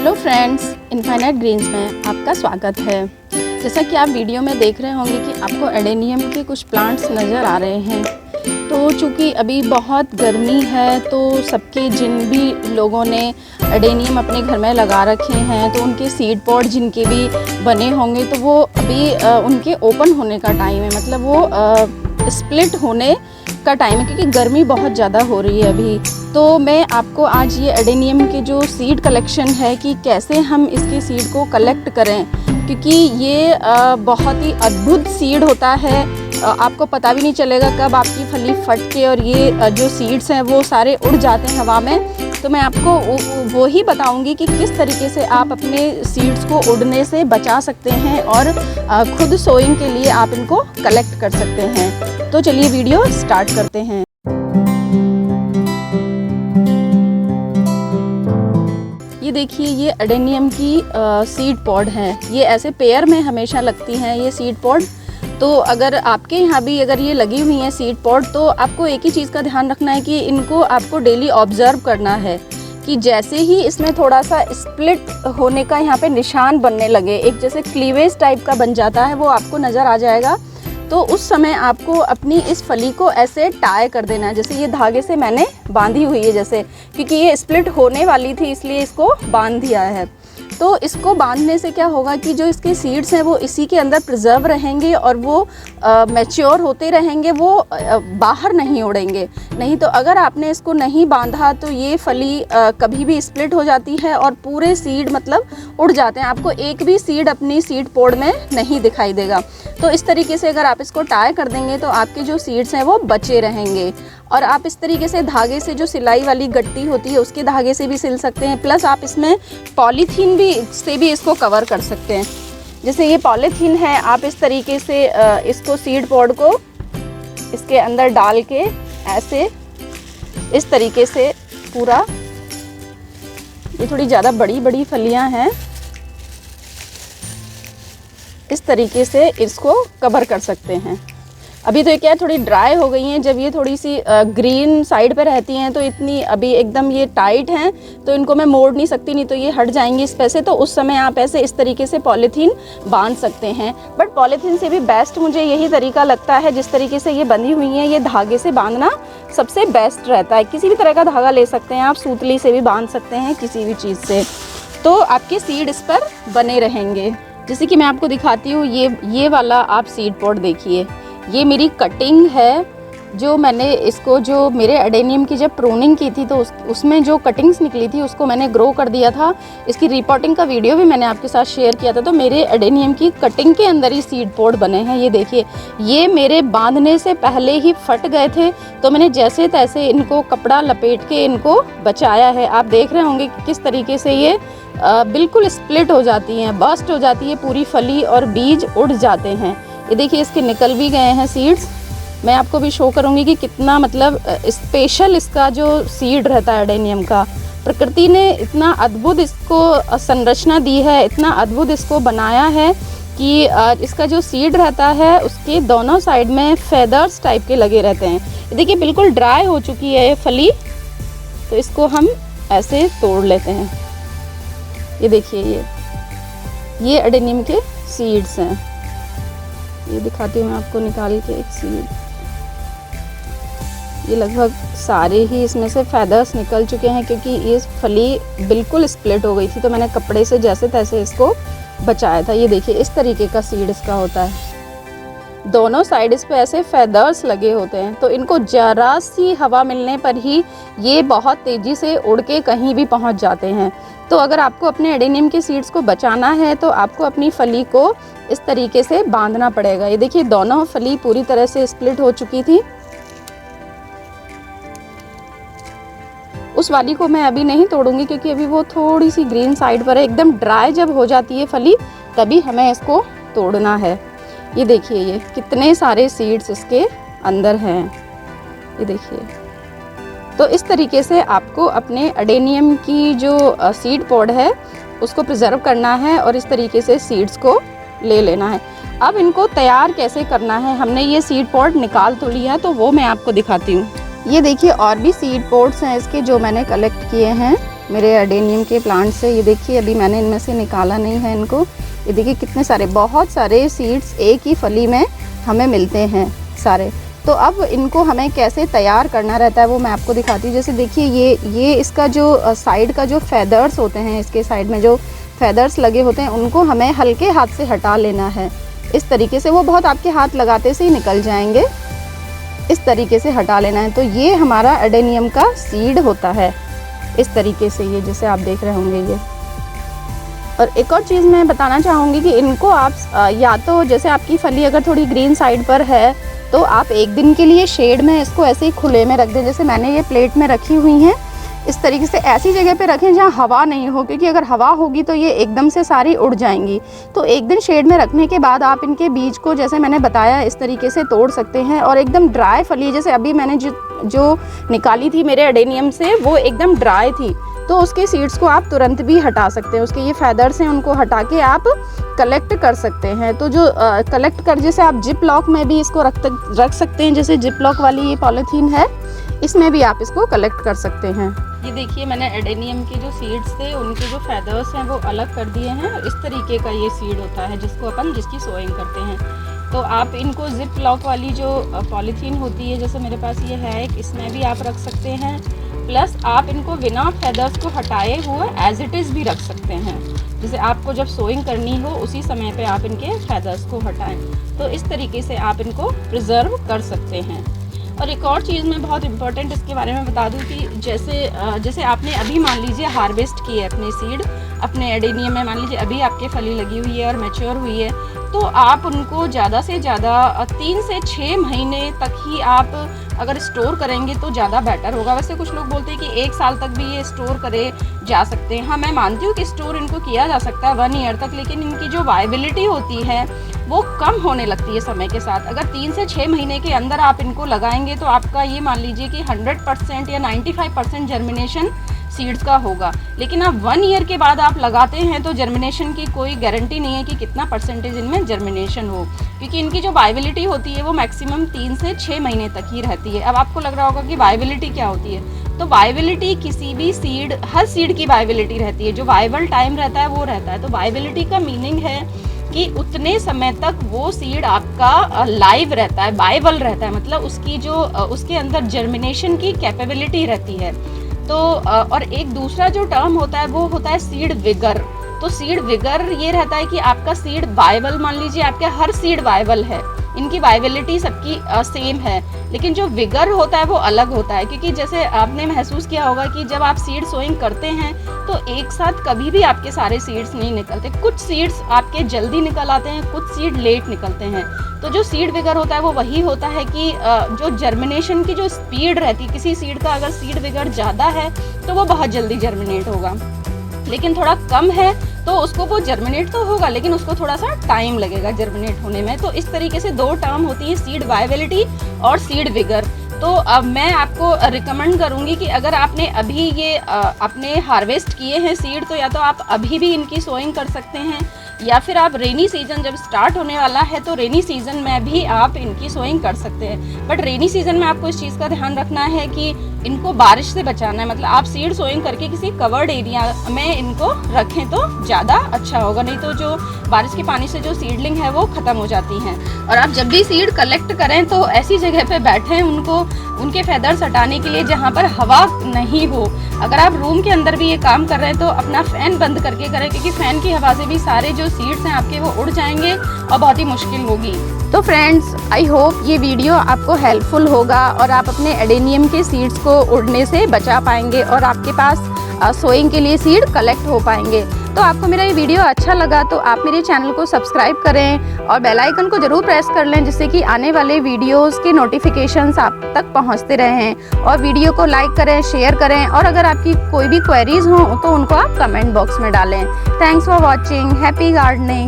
Hello friends, infinite Green's में आपका स्वागत है। जैसा कि आप वीडियो में देख रहे होंगे कि आपको एडेनियम के कुछ प्लांट्स नज़र आ रहे हैं। तो चूँकि अभी बहुत गर्मी है तो सबके जिन भी लोगों ने एडेनियम अपने घर में लगा रखे हैं तो उनके सीड पॉट जिनके भी बने होंगे तो वो अभी उनके ओपन होने का टाइम है, मतलब वो स्प्लिट होने का टाइम है, क्योंकि गर्मी बहुत ज़्यादा हो रही है अभी। तो मैं आपको आज ये एडेनियम के जो सीड कलेक्शन है कि कैसे हम इसके सीड को कलेक्ट करें, क्योंकि ये बहुत ही अद्भुत सीड होता है। आपको पता भी नहीं चलेगा कब आपकी फली फट के और ये जो सीड्स हैं वो सारे उड़ जाते हैं हवा में। तो मैं आपको वो ही बताऊंगी कि किस तरीके से आप अपने सीड्स को उड़ने से बचा सकते हैं और खुद सोइंग के लिए आप इनको कलेक्ट कर सकते हैं। तो चलिए वीडियो स्टार्ट करते हैं। ये देखिए, ये एडेनियम की सीड पॉड हैं। ये ऐसे पेयर में हमेशा लगती हैं ये सीड पॉड। तो अगर आपके यहाँ भी अगर ये लगी हुई हैं सीड पॉड तो आपको एक ही चीज़ का ध्यान रखना है कि इनको आपको डेली ऑब्जर्व करना है कि जैसे ही इसमें थोड़ा सा स्प्लिट होने का यहाँ पे निशान बनने लगे, एक जैसे क्लीवेज टाइप का बन जाता है, वो आपको नज़र आ जाएगा। तो उस समय आपको अपनी इस फली को ऐसे टाई कर देना है, जैसे ये धागे से मैंने बांधी हुई है जैसे, क्योंकि ये स्प्लिट होने वाली थी इसलिए इसको बांध दिया है। तो इसको बांधने से क्या होगा कि जो इसके सीड्स हैं वो इसी के अंदर प्रिजर्व रहेंगे और वो मैच्योर होते रहेंगे, वो बाहर नहीं उड़ेंगे। नहीं तो अगर आपने इसको नहीं बांधा तो ये फली कभी भी स्प्लिट हो जाती है और पूरे सीड मतलब उड़ जाते हैं, आपको एक भी सीड अपनी सीड पोड में नहीं दिखाई देगा। तो इस तरीके से अगर आप इसको टाई कर देंगे तो आपके जो सीड्स हैं वो बचे रहेंगे। और आप इस तरीके से धागे से, जो सिलाई वाली गट्टी होती है उसके धागे से भी सिल सकते हैं, प्लस आप इसमें पॉलीथीन से भी इसको कवर कर सकते हैं। जैसे ये पॉलीथीन है, आप इस तरीके से इसको सीड पॉड को इसके अंदर डाल के ऐसे इस तरीके से पूरा, ये थोड़ी ज़्यादा बड़ी बड़ी फलियां हैं, इस तरीके से इसको कवर कर सकते हैं। अभी तो ये क्या है, थोड़ी ड्राई हो गई हैं। जब ये थोड़ी सी ग्रीन साइड पे रहती हैं तो इतनी अभी एकदम ये टाइट हैं तो इनको मैं मोड़ नहीं सकती, नहीं तो ये हट जाएंगी इस पे से। तो उस समय आप ऐसे इस तरीके से पॉलीथीन बांध सकते हैं। बट पॉलीथीन से भी बेस्ट मुझे यही तरीका लगता है, जिस तरीके से ये बंधी हुई हैं, ये धागे से बांधना सबसे बेस्ट रहता है। किसी भी तरह का धागा ले सकते हैं आप, सूतली से भी बांध सकते हैं, किसी भी चीज़ से, तो आपके सीड इस पर बने रहेंगे। जैसे कि मैं आपको दिखाती हूँ, ये वाला आप सीड पॉट देखिए, ये मेरी कटिंग है जो मैंने इसको, जो मेरे एडेनियम की जब प्रूनिंग की थी तो उसमें जो कटिंग्स निकली थी उसको मैंने ग्रो कर दिया था। इसकी रिपोर्टिंग का वीडियो भी मैंने आपके साथ शेयर किया था। तो मेरे एडेनियम की कटिंग के अंदर ही सीड पॉट बने हैं। ये देखिए, ये मेरे बांधने से पहले ही फट गए थे तो मैंने जैसे तैसे इनको कपड़ा लपेट के इनको बचाया है। आप देख रहे होंगे कि किस तरीके से ये बिल्कुल स्प्लिट हो जाती हैं, बस्ट हो जाती है पूरी फली और बीज उड़ जाते हैं। ये देखिए, इसके निकल भी गए हैं सीड्स। मैं आपको भी शो करूंगी कि कितना मतलब स्पेशल इसका जो सीड रहता है एडेनियम का। प्रकृति ने इतना अद्भुत इसको संरचना दी है, इतना अद्भुत इसको बनाया है कि इसका जो सीड रहता है उसके दोनों साइड में फेदर्स टाइप के लगे रहते हैं। ये देखिए, बिल्कुल ड्राई हो चुकी है ये फली, तो इसको हम ऐसे तोड़ लेते हैं। ये देखिए, ये एडेनियम के सीड्स हैं। ये दिखाती हूँ मैं आपको निकाल के एक सीड। ये लगभग सारे ही इसमें से फेदर्स निकल चुके हैं, क्योंकि ये फली बिल्कुल स्प्लिट हो गई थी तो मैंने कपड़े से जैसे तैसे इसको बचाया था। ये देखिए, इस तरीके का सीड इसका होता है। दोनों साइड इस पे ऐसे फेदर्स लगे होते हैं, तो इनको जरा सी हवा मिलने पर ही ये बहुत तेज़ी से उड़ के कहीं भी पहुंच जाते हैं। तो अगर आपको अपने एडेनियम के सीड्स को बचाना है तो आपको अपनी फली को इस तरीके से बांधना पड़ेगा। ये देखिए, दोनों फली पूरी तरह से स्प्लिट हो चुकी थी। उस वाली को मैं अभी नहीं तोड़ूंगी क्योंकि अभी वो थोड़ी सी ग्रीन साइड पर है। एकदम ड्राई जब हो जाती है फली तभी हमें इसको तोड़ना है। ये देखिए, ये कितने सारे सीड्स इसके अंदर हैं, ये देखिए। तो इस तरीके से आपको अपने एडेनियम की जो सीड पॉड है उसको प्रिजर्व करना है और इस तरीके से सीड्स को ले लेना है। अब इनको तैयार कैसे करना है, हमने ये सीड पॉड निकाल तो लिया तो वो मैं आपको दिखाती हूँ। ये देखिए, और भी सीड पॉड्स हैं इसके जो मैंने कलेक्ट किए हैं। मेरे एडेनियम के प्लांट से। ये देखिए अभी मैंने इनमें से निकाला नहीं है इनको। ये देखिए कितने सारे, बहुत सारे सीड्स एक ही फली में हमें मिलते हैं सारे। तो अब इनको हमें कैसे तैयार करना रहता है वो मैं आपको दिखाती हूँ। जैसे देखिए ये इसका जो साइड का जो फेदर्स होते हैं, इसके साइड में जो फेदर्स लगे होते हैं उनको हमें हल्के हाथ से हटा लेना है। इस तरीके से, वो बहुत आपके हाथ लगाते से ही निकल जाएंगे, इस तरीके से हटा लेना है। तो ये हमारा एडेनियम का सीड होता है इस तरीके से, ये जैसे आप देख रहे होंगे ये। और एक और चीज़ मैं बताना चाहूँगी कि इनको आप या तो जैसे आपकी फली अगर थोड़ी ग्रीन साइड पर है तो आप एक दिन के लिए शेड में इसको ऐसे ही खुले में रख दें। जैसे मैंने ये प्लेट में रखी हुई हैं, इस तरीके से ऐसी जगह पे रखें जहाँ हवा नहीं हो, क्योंकि अगर हवा होगी तो ये एकदम से सारी उड़ जाएंगी। तो एक दिन शेड में रखने के बाद आप इनके बीज को जैसे मैंने बताया इस तरीके से तोड़ सकते हैं। और एकदम ड्राई फली, जैसे अभी मैंने जो निकाली थी मेरे एडेनियम से, वो एकदम ड्राई थी, तो उसके सीड्स को आप तुरंत भी हटा सकते हैं। उसके ये फेदर्स हैं उनको हटा के आप कलेक्ट कर सकते हैं। तो जो कलेक्ट कर, जैसे आप जिप लॉक में भी इसको रख सकते हैं। जैसे जिप लॉक वाली ये पॉलीथीन है, इसमें भी आप इसको कलेक्ट कर सकते हैं। ये देखिए मैंने एडेनियम के जो सीड्स थे उनके जो फेदर्स हैं वो अलग कर दिए हैं। इस तरीके का ये सीड होता है जिसकी सोइंग करते हैं। तो आप इनको जिप लॉक वाली जो पॉलीथीन होती है, जैसे मेरे पास ये है, इसमें भी आप रख सकते हैं। प्लस आप इनको बिना फेदर्स को हटाए हुए एज इट इज़ भी रख सकते हैं। जैसे आपको जब सोइंग करनी हो उसी समय पे आप इनके फेदर्स को हटाएं। तो इस तरीके से आप इनको प्रिजर्व कर सकते हैं। और एक और चीज़ मैं बहुत इम्पोर्टेंट इसके बारे में बता दूं कि जैसे आपने अभी मान लीजिए हार्वेस्ट किए अपने सीड अपने एडेनियम में, मान लीजिए अभी आपके फली लगी हुई है और मैच्योर हुई है, तो आप उनको ज़्यादा से ज़्यादा 3 से 6 महीने तक ही आप अगर स्टोर करेंगे तो ज़्यादा बेटर होगा। वैसे कुछ लोग बोलते हैं कि 1 साल तक भी ये स्टोर करे जा सकते हैं। हाँ, मैं मानती हूँ कि स्टोर इनको किया जा सकता है 1 ईयर तक, लेकिन इनकी जो वायबिलिटी होती है वो कम होने लगती है समय के साथ। अगर 3 से 6 महीने के अंदर आप इनको लगाएंगे तो आपका ये मान लीजिए कि 100% या 95% जर्मिनेशन सीड्स का होगा। लेकिन आप 1 ईयर के बाद आप लगाते हैं तो जर्मिनेशन की कोई गारंटी नहीं है कि कितना परसेंटेज इनमें जर्मिनेशन हो, क्योंकि इनकी जो वायबिलिटी होती है वो मैक्सिमम 3 से 6 महीने तक ही रहती है। अब आपको लग रहा होगा कि वायबिलिटी क्या होती है, तो वायबिलिटी किसी भी सीड, हर सीड की वायबिलिटी रहती है, जो वाइबल टाइम रहता है वो रहता है। तो वायबिलिटी का मीनिंग है कि उतने समय तक वो सीड आपका लाइव रहता है, वाइबल रहता है, मतलब उसकी जो उसके अंदर जर्मिनेशन की कैपेबिलिटी रहती है। तो और एक दूसरा जो टर्म होता है वो होता है सीड विगर। तो सीड विगर ये रहता है कि आपका सीड वाइबल, मान लीजिए आपके हर सीड वाइबल है, इनकी वाइबिलिटी सबकी सेम है, लेकिन जो विगर होता है वो अलग होता है। क्योंकि जैसे आपने महसूस किया होगा कि जब आप सीड सोइंग करते हैं तो एक साथ कभी भी आपके सारे सीड्स नहीं निकलते। कुछ सीड्स आपके जल्दी निकल आते हैं, कुछ सीड लेट निकलते हैं। तो जो सीड विगर होता है वो वही होता है कि जो जर्मिनेशन की जो स्पीड रहती है, किसी सीड का अगर सीड विगर ज़्यादा है तो वो बहुत जल्दी जर्मिनेट होगा, लेकिन थोड़ा कम है तो उसको वो जर्मिनेट तो होगा लेकिन उसको थोड़ा सा टाइम लगेगा जर्मिनेट होने में। तो इस तरीके से 2 टर्म होती है, सीड वायबिलिटी और सीड विगर। तो अब मैं आपको रिकमेंड करूंगी कि अगर आपने अभी ये अपने हार्वेस्ट किए हैं सीड, तो या तो आप अभी भी इनकी सोइंग कर सकते हैं, या फिर आप रेनी सीजन जब स्टार्ट होने वाला है तो रेनी सीजन में भी आप इनकी सोइंग कर सकते हैं। बट रेनी सीजन में आपको इस चीज़ का ध्यान रखना है कि इनको बारिश से बचाना है, मतलब आप सीड सोइंग करके किसी कवर्ड एरिया में इनको रखें तो ज़्यादा अच्छा होगा, नहीं तो जो बारिश के पानी से जो सीडलिंग है वो ख़त्म हो जाती हैं। और आप जब भी सीड कलेक्ट करें तो ऐसी जगह पे बैठें उनके फेदर्स हटाने के लिए जहाँ पर हवा नहीं हो। अगर आप रूम के अंदर भी ये काम कर रहे हैं तो अपना फ़ैन बंद करके करें, क्योंकि फ़ैन की हवा से भी सारे जो सीड्स हैं आपके वो उड़ जाएंगे और बहुत ही मुश्किल होगी। तो फ्रेंड्स, आई होप ये वीडियो आपको हेल्पफुल होगा और आप अपने एडेनियम के सीड्स को उड़ने से बचा पाएंगे और आपके पास सोइंग के लिए सीड कलेक्ट हो पाएंगे। तो आपको मेरा ये वीडियो अच्छा लगा तो आप मेरे चैनल को सब्सक्राइब करें और बेल आइकन को ज़रूर प्रेस कर लें, जिससे कि आने वाले वीडियोस के नोटिफिकेशंस आप तक पहुंचते रहें। और वीडियो को लाइक करें, शेयर करें, और अगर आपकी कोई भी क्वेरीज हो तो उनको आप कमेंट बॉक्स में डालें। Thanks for watching. Happy gardening.